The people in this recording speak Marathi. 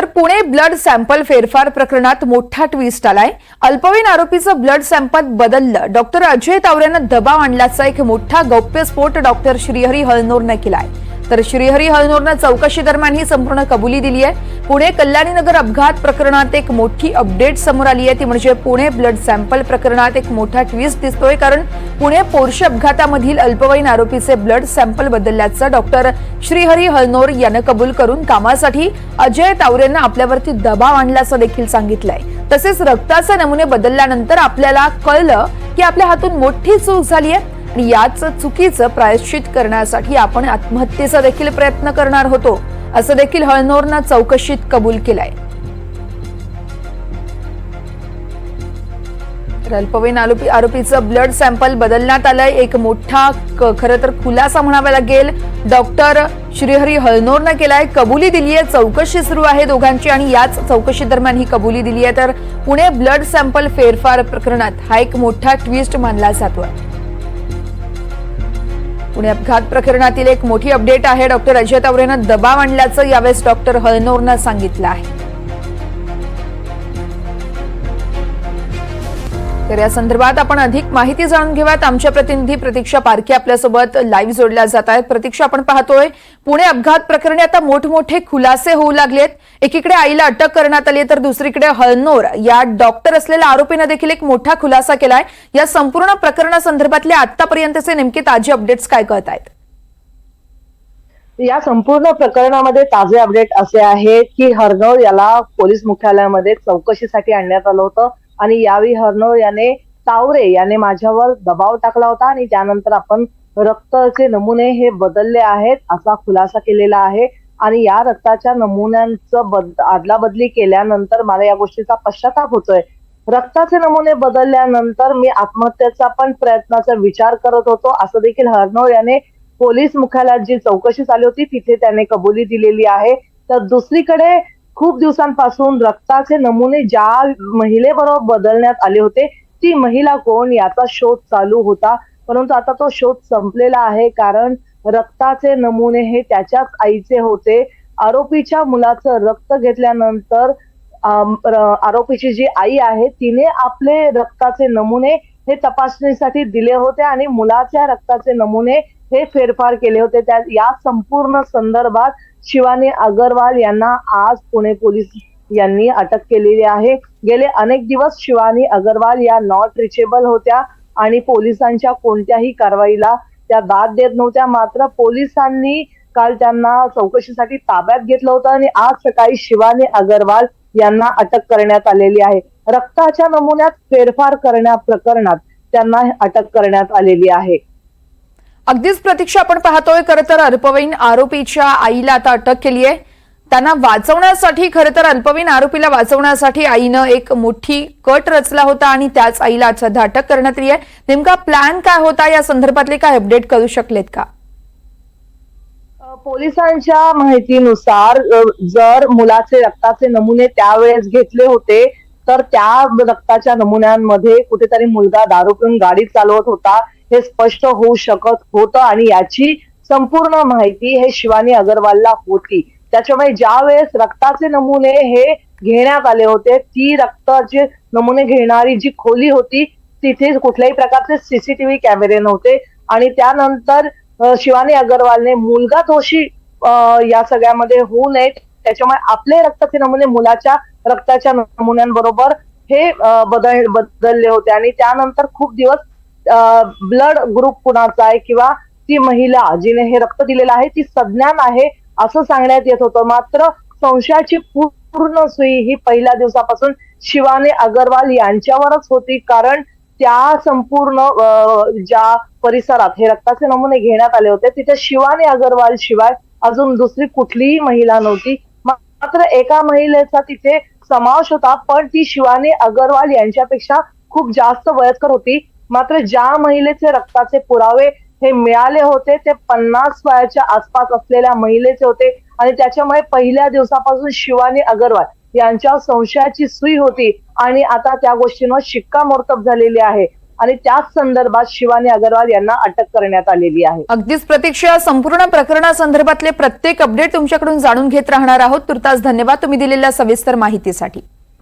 तर पुणे ब्लड सॅम्पल फेरफार प्रकरणात मोठा ट्विस्ट आलाय। अल्पवयीन आरोपीचं ब्लड सॅम्पल बदललं। डॉक्टर अजय तावरेंना दबाव आणल्याचा एक मोठा गौप्यस्फोट डॉक्टर श्रीहरी हळनोरने केलाय। तर श्रीहरी हळनोरने चौकशी दरम्यान ही संपूर्ण कबुली दिली आहे। पुणे कल्याणीनगर अपघात प्रकरणात एक मोठी अपडेट समोर आली आहे, ती म्हणजे पुणे ब्लड सॅम्पल प्रकरणात एक मोठा ट्विस्ट दिसतोय। कारण पुणे पोर्शे अपघातामधील अल्पवयीन आरोपीचे ब्लड सॅम्पल बदलल्याचं डॉक्टर श्रीहरी हळनोर याने कबूल करून कामासाठी अजय तावरेंना आपल्यावरती दबाव आणल्याचं देखील सांगितलंय। तसेच रक्ताचे नमुने बदलल्यानंतर आपल्याला कळलं की आपल्या हातून मोठी चूक झाली आहे आणि याच चुकीचं प्रायश्चित करण्यासाठी आपण आत्महत्येचा देखील प्रयत्न करणार होतो, असं देखील हळनोरनं चौकशीत कबूल केलंय। अल्पवयीन आरोपीचं ब्लड सॅम्पल बदलण्यात आलंय। एक मोठा खरं तर खुलासा म्हणावा लागेल डॉक्टर श्रीहरी हळनोरने केलाय। कबुली दिली आहे, चौकशी सुरू आहे दोघांची आणि याच चौकशी दरम्यान ही कबुली दिली आहे। तर पुणे ब्लड सॅम्पल फेरफार प्रकरणात हा एक मोठा ट्विस्ट मानला जातोय। पुणे अपघात प्रकरणातील एक मोठी अपडेट आहे। डॉक्टर अजय तावरेंना दबाव आणल्याचं यावेळेस डॉक्टर हळनोरने सांगितलं आहे। तर या संदर्भात आपण अधिक माहिती जाणून घेऊयात। आमच्या प्रतिनिधी प्रतीक्षा पारखे आपल्यासोबत लाईव्ह जोडल्या जात आहेत। प्रतीक्षा, आपण पाहतोय पुणे अपघात प्रकरणी आता मोठमोठे खुलासे होऊ लागलेत। एकीकडे आईला अटक करण्यात आली, तर दुसरीकडे हळनोर या डॉक्टर असलेल्या आरोपीने देखील एक मोठा खुलासा केलाय। या संपूर्ण प्रकरणासंदर्भातले आतापर्यंतचे नेमके ताजे अपडेट्स काय कळतायत? या संपूर्ण प्रकरणामध्ये ताजे अपडेट असे आहेत की हळनोर याला पोलीस मुख्यालयामध्ये चौकशीसाठी आणण्यात आलं होतं आणि यावेळी हळनोर याने तावरे याने माझ्यावर दबाव टाकला होता आणि त्यानंतर आपण रक्ताचे नमुने हे बदलले आहेत असा खुलासा केलेला आहे। आणि या रक्ताच्या नमुन्यांचं अदलाबदली केल्यानंतर मला या गोष्टीचा पश्चाताप होतोय। रक्ताचे नमुने बदलल्यानंतर मी आत्महत्येचा पण प्रयत्नाचा विचार करत होतो, असं देखील हळनोर याने पोलीस मुख्यालयात जी चौकशी चालू होती तिथे त्याने कबुली दिलेली आहे। तर दुसरीकडे खूप दिवसांपासून रक्ताचे नमुने ज्या महिलेबरोबर बदलण्यात आले होते ती महिला कोण याचा शोध चालू होता, परंतु आता तो शोध संपलेला आहे। कारण रक्ताचे नमुने हे त्याच्याच आईचे होते। आरोपीच्या मुलाचं रक्त घेतल्यानंतर आरोपीची जी आई आहे तिने आपले रक्ताचे नमुने हे तपासणीसाठी दिले होते आणि मुलाच्या रक्ताचे नमुने हे फेरफार केले होते। या संपूर्ण संदर्भात शिवानी अग्रवाल यांना आज पुणे पोलीस यांनी अटक केलेली आहे। गेले अनेक दिवस शिवानी अग्रवाल या नॉट रिचेबल होत्या आणि पोलिसांच्या कोणत्याही कारवाईला त्या दाद देत नव्हत्या। मात्र पोलिसांनी काल त्यांना चौकशीसाठी ताब्यात घेतलं होतं आणि आज सकाळी शिवानी अग्रवाल यांना अटक करण्यात आलेली आहे। रक्ताच्या नमुन्यात फेरफार प्रकरणात त्यांना अटक करण्यात आलेली आहे। अगदीच प्रतीक्षा, आपण पाहतोय खरं तर अल्पवयीन आरोपीच्या आईला आता अटक केली आहे। त्यांना वाचवण्यासाठी खरं तर अल्पवयीन आरोपीला वाचवण्यासाठी आईनं एक मोठी कट रचला होता आणि त्याच आईला सध्या अटक करण्यात आली आहे। नेमका प्लॅन काय होता, या संदर्भातले काय अपडेट करू शकलेत का? पोलिसांच्या माहितीनुसार जर मुलाचे रक्ताचे नमुने त्यावेळेस घेतले होते तर त्या रक्ताच्या नमुन्यांमध्ये कुठेतरी मुलगा दारू पिऊन गाडी चालवत होता हे स्पष्ट होऊ शकत होतं आणि याची संपूर्ण माहिती हे शिवानी अग्रवालला होती। त्याच्यामुळे ज्या वेळेस रक्ताचे नमुने हे घेण्यात आले होते ती रक्ताचे नमुने घेणारी जी खोली होती तिथे कुठल्याही प्रकारचे सीसीटीव्ही कॅमेरे नव्हते आणि त्यानंतर शिवानी अग्रवालने मुलगा दोषी या सगळ्यामध्ये होऊ नये त्याच्यामुळे आपले रक्ताचे नमुने मुलाच्या रक्ताच्या नमुन्यांबरोबर हे बदलले होते आणि त्यानंतर खूप दिवस ब्लड ग्रुप कुणाचा आहे किंवा ती महिला जिने हे रक्त दिलेलं आहे ती सज्ञान आहे असं सांगण्यात येत होतं। मात्र संशयाची पूर्ण सुई ही पहिल्या दिवसापासून शिवानी अग्रवाल यांच्यावरच होती, कारण त्या संपूर्ण ज्या परिसरात हे रक्ताचे नमुने घेण्यात आले होते तिथे शिवानी अग्रवाल शिवाय अजून दुसरी कुठलीही महिला नव्हती। मात्र एका महिलेचा तिथे समावेश होता, पण ती शिवानी अग्रवाल यांच्यापेक्षा खूप जास्त वयस्कर होती। मात्र ज्या महिलेचे रक्ताचे पुरावे हे मिळाले होते ते 50 वयाच्या आसपास असलेल्या महिलेचे होते आणि त्याच्यामुळे पहिल्या दिवसापासून शिवानी अग्रवाल यांच्यावर संशयाची सुई होती आणि आता त्या गोष्टींवर शिक्कामोर्तब झालेली आहे। आणि त्याच संदर्भात शिवानी अग्रवाल यांना अटक करण्यात आलेली आहे. अगदीच प्रतीक्षा, संपूर्ण प्रकरणासंदर्भातले प्रत्येक अपडेट तुमच्याकडून जाणून घेत राहणार आहोत. तुर्तास धन्यवाद तुम्ही दिलेल्या सविस्तर माहितीसाठी.